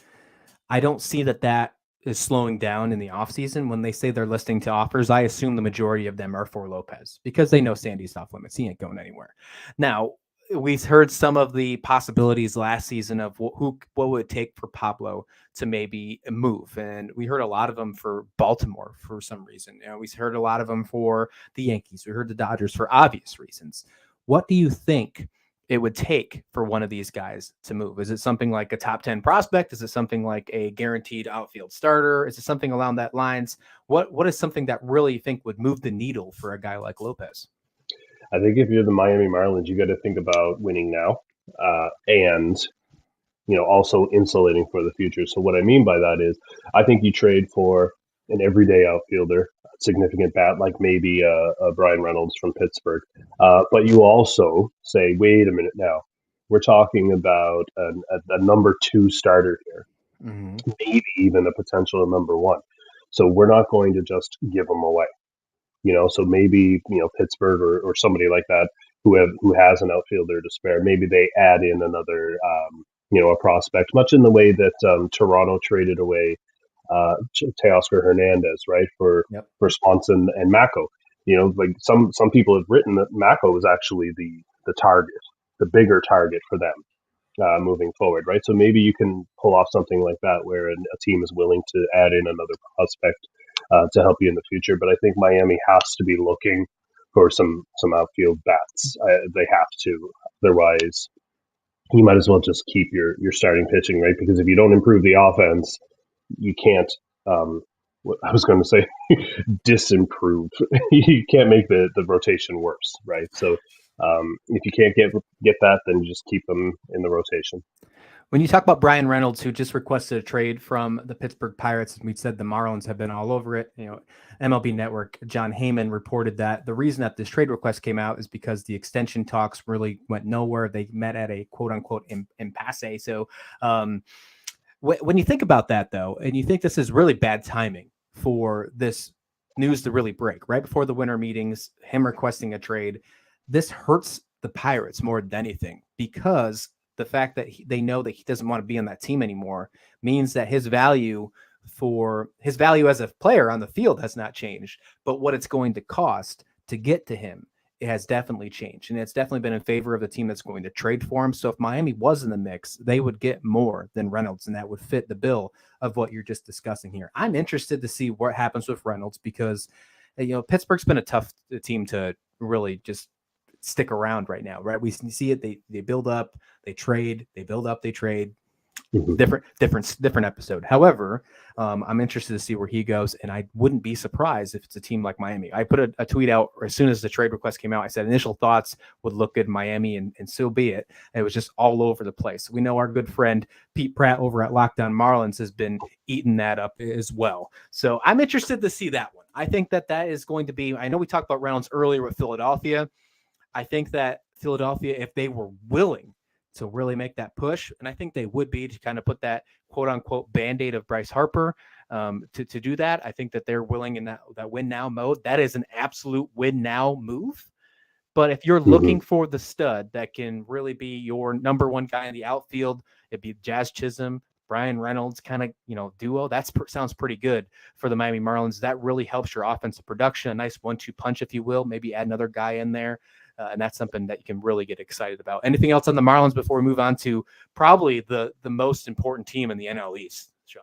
I don't see that is slowing down in the offseason. When they say they're listening to offers, I assume the majority of them are for Lopez because they know Sandy's off limits. He ain't going anywhere. Now, we heard some of the possibilities last season of what would it take for Pablo to maybe move, and we heard a lot of them for Baltimore for some reason. We heard a lot of them for the Yankees. We heard the Dodgers for obvious reasons. What do you think it would take for one of these guys to move? Is it something like a top 10 prospect? Is it something like a guaranteed outfield starter? Is it something along that lines? What is something that really you think would move the needle for a guy like Lopez? I think if you're the Miami Marlins, you got to think about winning now, and also insulating for the future. So what I mean by that is, I think you trade for an everyday outfielder, a significant bat like maybe a Brian Reynolds from Pittsburgh, but you also say, wait a minute now, we're talking about a number two starter here, Mm-hmm. maybe even a potential number one. So we're not going to just give them away. So maybe Pittsburgh or somebody like that who has an outfielder to spare. Maybe they add in another a prospect, much in the way that Toronto traded away Teoscar Hernandez, right, Yep. for Swanson and Mako. Like some people have written that Mako was actually the target, the bigger target for them moving forward, right? So maybe you can pull off something like that where a team is willing to add in another prospect to help you in the future. But I think Miami has to be looking for some outfield bats. They have to, otherwise you might as well just keep your starting pitching, right? Because if you don't improve the offense, you can't. What I was going to say, disimprove. You can't make the rotation worse, right? So if you can't get that, then you just keep them in the rotation. When you talk about Brian Reynolds, who just requested a trade from the Pittsburgh Pirates, and we said the Marlins have been all over it. MLB Network, John Heyman reported that the reason that this trade request came out is because the extension talks really went nowhere. They met at a quote unquote impasse. So when you think about that, though, and you think this is really bad timing for this news to really break right before the winter meetings, him requesting a trade, this hurts the Pirates more than anything, because the fact that they know that he doesn't want to be on that team anymore means that his value as a player on the field has not changed, but what it's going to cost to get to him, it has definitely changed, and it's definitely been in favor of the team that's going to trade for him. So if Miami was in the mix, they would get more than Reynolds, and that would fit the bill of what you're just discussing here. I'm interested to see what happens with Reynolds, because Pittsburgh's been a tough team to really just stick around right now, right? We see it. They build up, they trade, they build up, they trade. Mm-hmm. Different episode. However, I'm interested to see where he goes, and I wouldn't be surprised if it's a team like Miami. I put a tweet out as soon as the trade request came out. I said initial thoughts would look good in Miami, and so be it. And it was just all over the place. We know our good friend Pete Pratt over at Locked On Marlins has been eating that up as well. So I'm interested to see that one. I think that is going to be. I know we talked about Reynolds earlier with Philadelphia. I think that Philadelphia, if they were willing to really make that push, and I think they would be, to kind of put that quote unquote Band-Aid of Bryce Harper to do that. I think that they're willing in that win now mode. That is an absolute win now move. But if you're looking for the stud that can really be your number one guy in the outfield, it'd be Jazz Chisholm, Brian Reynolds kind of duo. Sounds pretty good for the Miami Marlins. That really helps your offensive production. A nice 1-2 punch, if you will. Maybe add another guy in there. And that's something that you can really get excited about. Anything else on the Marlins before we move on to probably the most important team in the NL East, Sean?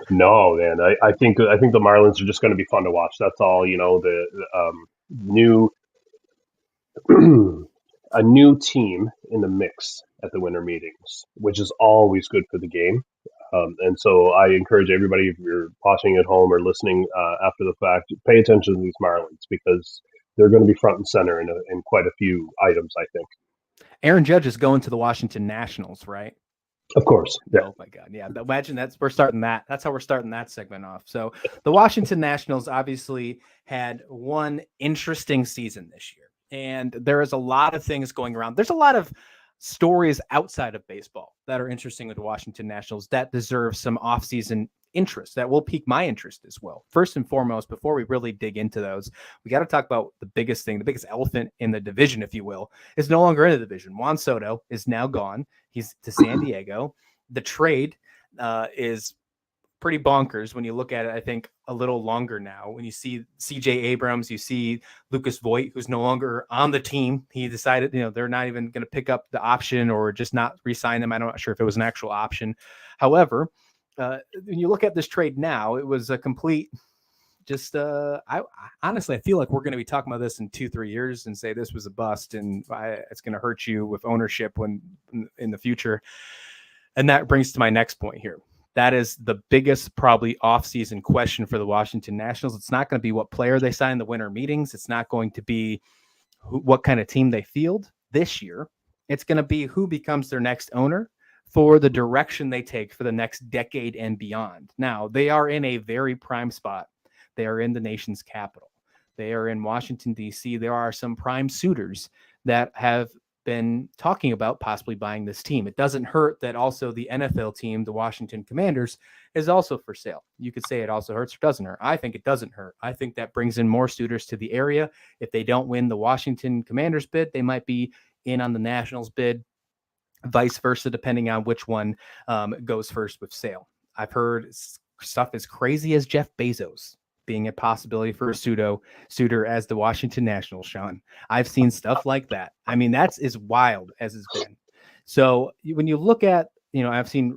No, man. I think the Marlins are just going to be fun to watch. That's all. The new a new team in the mix at the winter meetings, which is always good for the game. And so I encourage everybody, if you're watching at home or listening after the fact, pay attention to these Marlins, because they're going to be front and center in quite a few items, I think. Aaron Judge is going to the Washington Nationals, right? Of course. Yeah. Oh my God. Yeah. Imagine we're starting that. That's how we're starting that segment off. So the Washington Nationals obviously had one interesting season this year, and there is a lot of things going around. There's a lot of stories outside of baseball that are interesting with the Washington Nationals that deserve some offseason interest, that will pique my interest as well. First and foremost, before we really dig into those, we got to talk about the biggest thing, the biggest elephant in the division, if you will, is no longer in the division. Juan Soto is now gone. He's to San Diego. The trade is pretty bonkers when you look at it. I think a little longer now, when you see CJ Abrams, you see Lucas Voit, who's no longer on the team. He decided, they're not even going to pick up the option or just not re-sign him. I'm not sure if it was an actual option. However, when you look at this trade now, it was a complete I honestly, I feel like we're going to be talking about this in 2-3 years and say this was a bust, and it's going to hurt you with ownership when in the future. And that brings to my next point here. That is the biggest, probably off-season question for the Washington Nationals. It's not going to be what player they sign the winter meetings. It's not going to be what kind of team they field this year. It's going to be who becomes their next owner for the direction they take for the next decade and beyond. Now, they are in a very prime spot. They are in the nation's capital. They are in Washington, D.C. There are some prime suitors that have been talking about possibly buying this team. It doesn't hurt that also the NFL team, the Washington Commanders, is also for sale. You could say it also hurts or doesn't hurt. I think it doesn't hurt. I think that brings in more suitors to the area. If they don't win the Washington Commanders bid, they might be in on the Nationals bid, vice versa, depending on which one goes first with sale. I've heard stuff as crazy as Jeff Bezos being a possibility for a suitor as the Washington Nationals, Sean. I've seen stuff like that. I mean, that's as wild as it's been. So when you look at, I've seen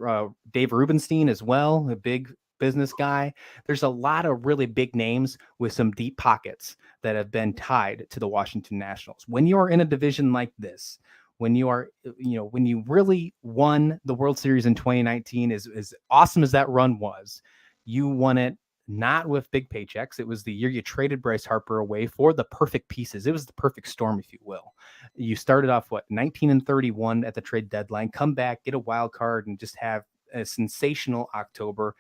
Dave Rubenstein as well, a big business guy. There's a lot of really big names with some deep pockets that have been tied to the Washington Nationals. When you are in a division like this, when you are, when you really won the World Series in 2019, as awesome as that run was, you won it not with big paychecks. It was the year you traded Bryce Harper away for the perfect pieces. It was the perfect storm, if you will. You started off 19-31 at the trade deadline, come back, get a wild card, and just have a sensational October.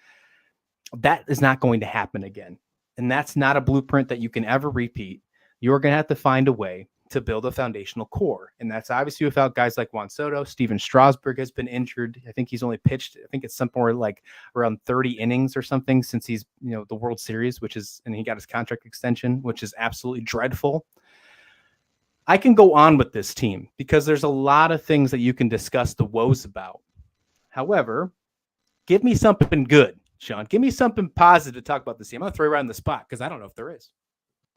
That is not going to happen again. And that's not a blueprint that you can ever repeat. You're going to have to find a way to build a foundational core. And that's obviously without guys like Juan Soto. Steven Strasburg has been injured. I think he's only pitched, I think it's somewhere like around 30 innings or something since he's, the World Series, and he got his contract extension, which is absolutely dreadful. I can go on with this team because there's a lot of things that you can discuss the woes about. However, give me something good, Sean. Give me something positive to talk about this team. I'm going to throw you right on the spot because I don't know if there is.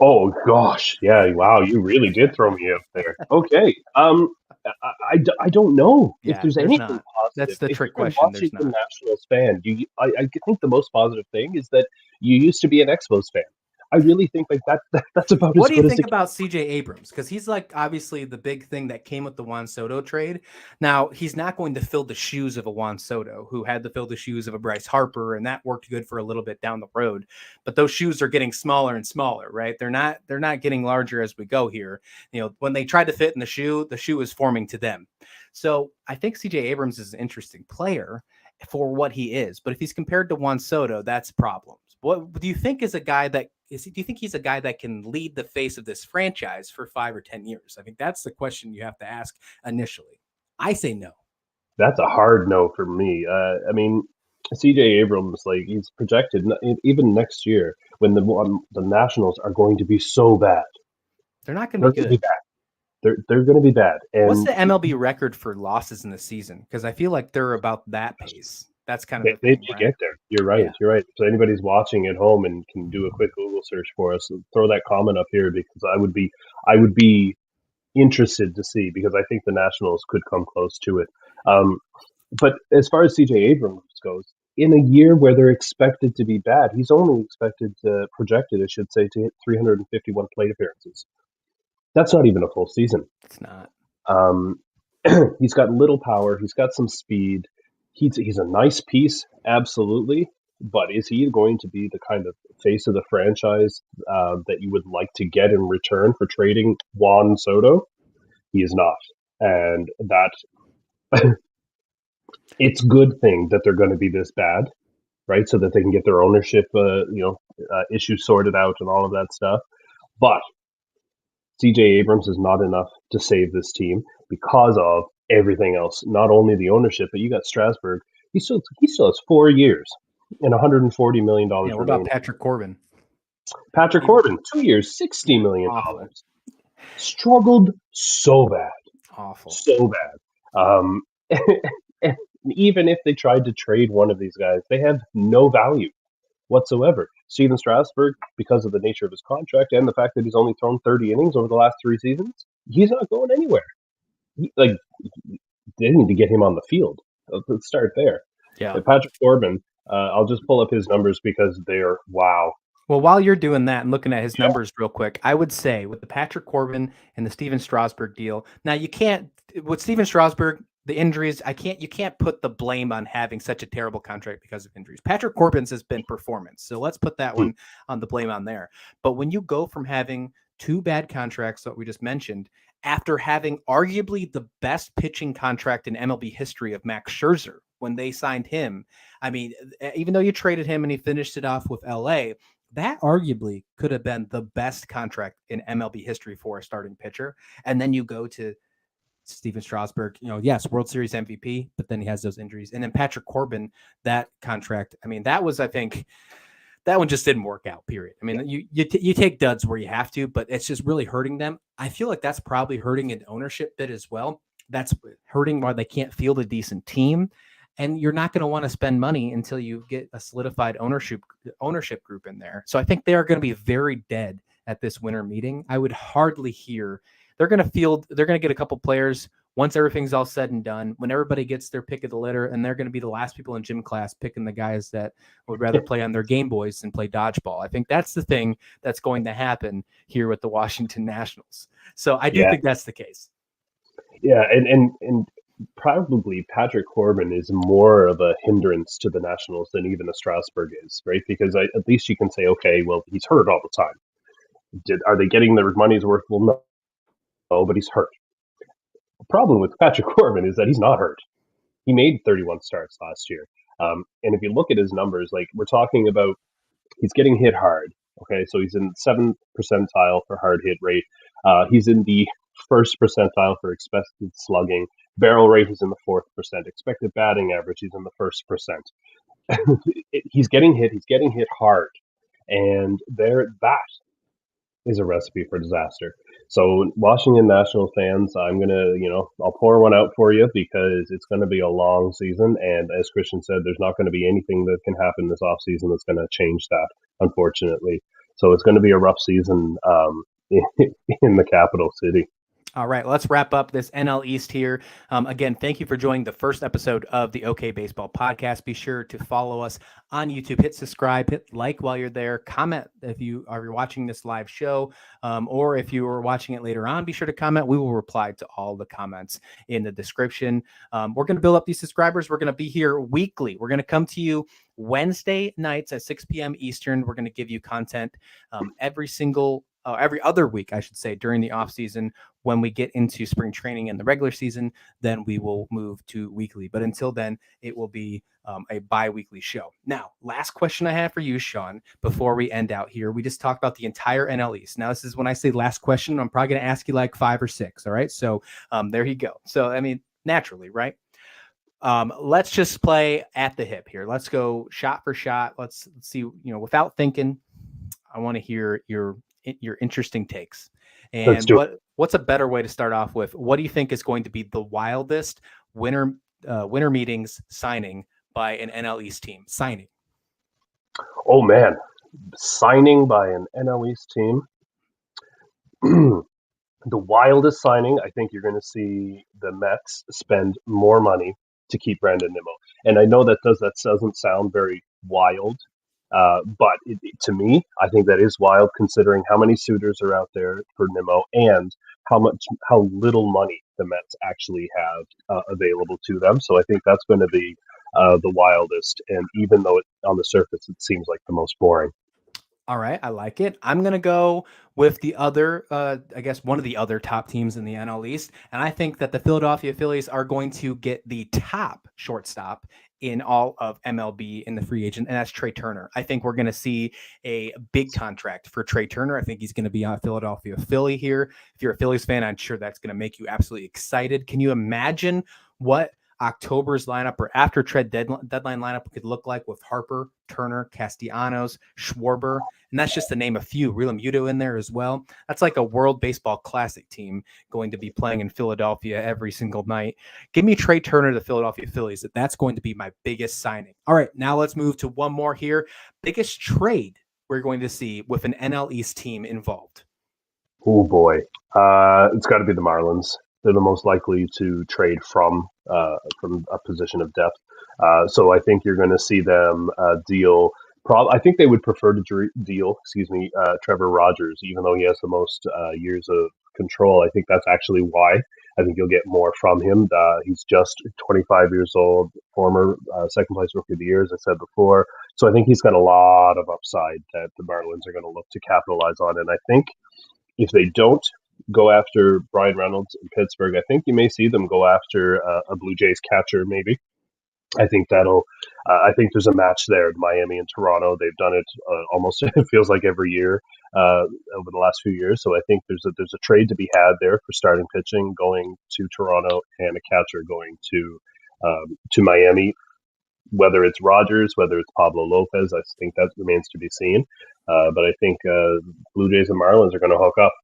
Oh gosh, yeah, wow, you really did throw me up there. Okay, I don't know if there's anything not. positive. That's the if trick you're a question. There's Washington not. Nationals fan, I think the most positive thing is that you used to be an Expos fan. I really think that's about What as do you good as think it about CJ Abrams? Because he's obviously the big thing that came with the Juan Soto trade. Now, he's not going to fill the shoes of a Juan Soto who had to fill the shoes of a Bryce Harper, and that worked good for a little bit down the road. But those shoes are getting smaller and smaller, right? They're not getting larger as we go here. When they tried to fit in the shoe is forming to them. So I think CJ Abrams is an interesting player for what he is. But if he's compared to Juan Soto, that's problems. What do you think is a guy that do you think he's a guy that can lead the face of this franchise for 5 or 10 years? I think that's the question you have to ask initially. I say no. That's a hard no for me. I mean, CJ Abrams, he's projected even next year when the Nationals are going to be so bad. They're not going to They're be going to be good. bad. They're going to be bad. What's And the MLB record for losses in the season? Because I feel like they're about that pace. That's kind of the they thing, right? get there. You're right. Yeah. You're right. So anybody's watching at home and can do a quick Google search for us, throw that comment up here because I would be interested to see because I think the Nationals could come close to it. But as far as CJ Abrams goes, in a year where they're expected to be bad, he's only projected, I should say, to hit 351 plate appearances. That's not even a full season. It's not. Um, he's got little power. He's got some speed. He's a nice piece, absolutely. But is he going to be the kind of face of the franchise that you would like to get in return for trading Juan Soto? He is not, and that it's a good thing that they're going to be this bad, right? So that they can get their ownership, issues sorted out and all of that stuff. But CJ Abrams is not enough to save this team because of everything else. Not only the ownership, but you got Strasburg. He still has 4 years and $140 million What about remaining. Patrick Corbin? Patrick Corbin, 2 years, $60 million. Struggled so bad, Awful. so bad. And even if they tried to trade one of these guys, they have no value whatsoever. Steven Strasburg, because of the nature of his contract and the fact that he's only thrown 30 innings over the last 3 seasons, he's not going anywhere. They need to get him on the field. Let's start there. Yeah. But Patrick Corbin, I'll just pull up his numbers because they're wow. Well, while you're doing that and looking at his numbers real quick, I would say with the Patrick Corbin and the Steven Strasburg deal, now you can't with Steven Strasburg, the injuries, you can't put the blame on having such a terrible contract because of injuries. Patrick Corbin's has been performance. So let's put that one on the blame on there. But when you go from having 2 bad contracts that we just mentioned, after having arguably the best pitching contract in MLB history of Max Scherzer when they signed him, I mean, even though you traded him and he finished it off with LA, that arguably could have been the best contract in MLB history for a starting pitcher. And then you go to Steven Strasburg, yes, World Series MVP, but then he has those injuries. And then Patrick Corbin, that contract, I mean, that was, I think, that one just didn't work out, period. I mean, you take duds where you have to, but it's just really hurting them. I feel like that's probably hurting an ownership bit as well. That's hurting why they can't field a decent team. and you're not going to want to spend money until you get a solidified ownership group in there. So I think they are going to be very dead at this winter meeting. I would hardly hear they're going to get a couple players once everything's all said and done, when everybody gets their pick of the litter, and they're going to be the last people in gym class picking the guys that would rather play on their Game Boys than play dodgeball. I think that's the thing that's going to happen here with the Washington Nationals. So I do Yeah, think that's the case. yeah, and probably Patrick Corbin is more of a hindrance to the Nationals than even a Strasburg is, right? Because at least you can say, okay, well, he's hurt all the time. Are they getting their money's worth? Well, no, but he's hurt. The problem with Patrick Corbin is that he's not hurt. He made 31 starts last year. And if you look at his numbers, like we're talking about, he's getting hit hard. Okay, so he's in 7th percentile for hard hit rate. He's in the first percentile for expected slugging. Barrel rate is in the 4th percent. Expected batting average, he's in the 1st percent. He's getting hit. He's getting hit hard, and that is a recipe for disaster. So, Washington National fans, I'm gonna, I'll pour one out for you because it's going to be a long season, and as Christian said, there's not going to be anything that can happen this off season that's going to change that, unfortunately. So, it's going to be a rough season in the capital city. All right, let's wrap up this NL East here. Again, thank you for joining the first episode of the OK Baseball podcast. Be sure to follow us on YouTube. Hit subscribe, hit like while you're there. Comment if you are watching this live show, or if you are watching it later on, be sure to comment. We will reply to all the comments in the description. We're going to build up these subscribers. We're going to be here weekly. We're going to come to you Wednesday nights at 6 p.m. Eastern. We're going to give you content every other week, I should say, during the off season. When we get into spring training and the regular season, then we will move to weekly. But until then, it will be a bi-weekly show. Now, last question I have for you, Sean, before we end out here. We just talked about the entire NL East. Now, this is when I say last question, I'm probably going to ask you like 5 or 6. All right. So there you go. So, I mean, naturally, right? Let's just play at the hip here. Let's go shot for shot. Let's see, without thinking, I want to hear your interesting takes. And what's a better way to start off with? What do you think is going to be the wildest winter meetings signing by an NL East team? Signing. Oh man, signing by an NL East team. The wildest signing, I think you're going to see the Mets spend more money to keep Brandon Nimmo. And I know that doesn't sound very wild, but to me, I think that is wild considering how many suitors are out there for Nimmo and how little money the Mets actually have available to them. So I think that's going to be the wildest. And even though on the surface it seems like the most boring. All right, I like it. I'm going to go with the other, I guess, one of the other top teams in the NL East. And I think that the Philadelphia Phillies are going to get the top shortstop in all of MLB in the free agent, and that's Trey Turner. I think we're going to see a big contract for Trey Turner. I think he's going to be on Philadelphia Philly here. If you're a Phillies fan, I'm sure that's going to make you absolutely excited. Can you imagine what October's lineup or after trade deadline lineup could look like with Harper, Turner, Castellanos, Schwarber, and that's just to name a few. Real Muto in there as well. That's like a World Baseball Classic team going to be playing in Philadelphia every single night. Give me Trey Turner to the Philadelphia Phillies. That's going to be my biggest signing. All right, now let's move to one more here. Biggest trade we're going to see with an NL East team involved. Oh boy, it's got to be the Marlins. They're the most likely to trade from a position of depth. So I think you're going to see them deal. I think they would prefer to deal, Trevor Rogers, even though he has the most years of control. I think that's actually why. I think you'll get more from him. He's just 25 years old, former second place rookie of the year, as I said before. So I think he's got a lot of upside that the Marlins are going to look to capitalize on. And I think if they don't go after Brian Reynolds in Pittsburgh, I think you may see them go after a Blue Jays catcher, maybe. I think I think there's a match there. Miami and Toronto, they've done it almost. It feels like every year over the last few years. So I think there's a trade to be had there for starting pitching going to Toronto and a catcher going to Miami. Whether it's Rogers, whether it's Pablo Lopez, I think that remains to be seen. But I think Blue Jays and Marlins are going to hook up.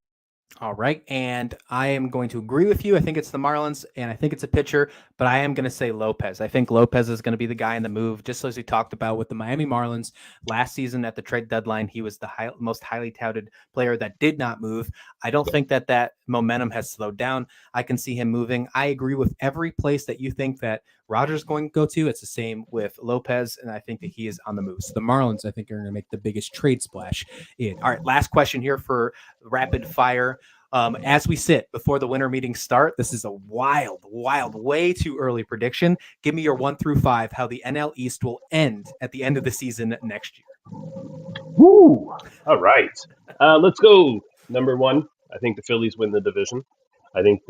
All right. And I am going to agree with you. I think it's the Marlins and I think it's a pitcher, but I am going to say Lopez. I think Lopez is going to be the guy in the move, just as we talked about with the Miami Marlins last season at the trade deadline. He was the most highly touted player that did not move. I don't think that momentum has slowed down. I can see him moving. I agree with every place that you think that Rogers going to go to. It's the same with Lopez, and I think that he is on the move. So the Marlins, I think, are going to make the biggest trade splash. All right, last question here for rapid fire. As we sit before the winter meetings start, this is a wild, way too early prediction. Give me your 1 through 5, how the NL East will end at the end of the season next year. Woo! All right. Let's go. Number one, I think the Phillies win the division. I think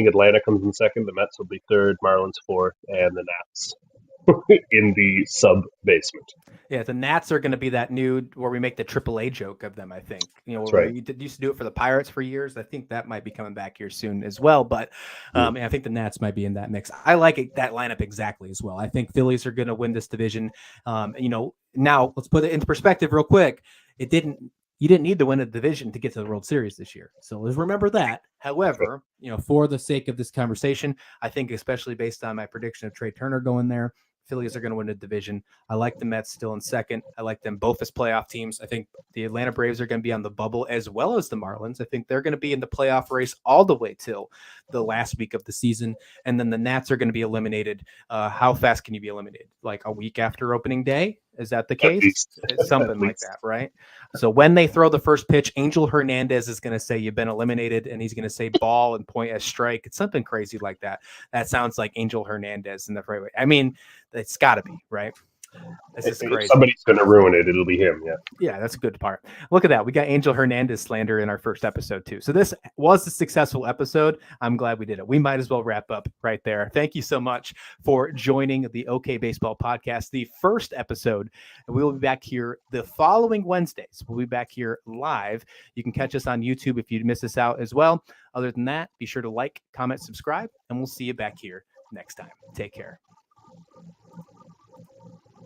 Atlanta comes in second. The Mets will be third, Marlins fourth, and the Nats in the sub basement. Yeah, the Nats are going to be that new where we make the AAA joke of them. I think That's where right. we used to do it for the Pirates for years. I think that might be coming back here soon as well. But and I think the Nats might be in that mix. I like that lineup exactly as well. I think Phillies are going to win this division. Now let's put it into perspective real quick. You didn't need to win a division to get to the World Series this year. So let's remember that. However, for the sake of this conversation, I think especially based on my prediction of Trey Turner going there, Phillies are going to win the division. I like the Mets still in second. I like them both as playoff teams. I think the Atlanta Braves are going to be on the bubble as well as the Marlins. I think they're going to be in the playoff race all the way till the last week of the season. And then the Nats are going to be eliminated. How fast can you be eliminated? Like a week after opening day? Is that the case? It's something like that, right? So when they throw the first pitch, Angel Hernandez is going to say you've been eliminated, and he's going to say ball and point as strike. It's something crazy like that. That sounds like Angel Hernandez in the right way. I mean, it's got to be, right? This is crazy. If somebody's going to ruin it, it'll be him. Yeah, that's a good part. Look at that. We got Angel Hernandez slander in our first episode too. So this was a successful episode. I'm glad we did it. We might as well wrap up right there. Thank you so much for joining the OK Baseball podcast, the first episode. And we will be back here the following Wednesdays. We'll be back here live. You can catch us on YouTube if you miss us out as well. Other than that, be sure to like, comment, subscribe, and we'll see you back here next time. Take care.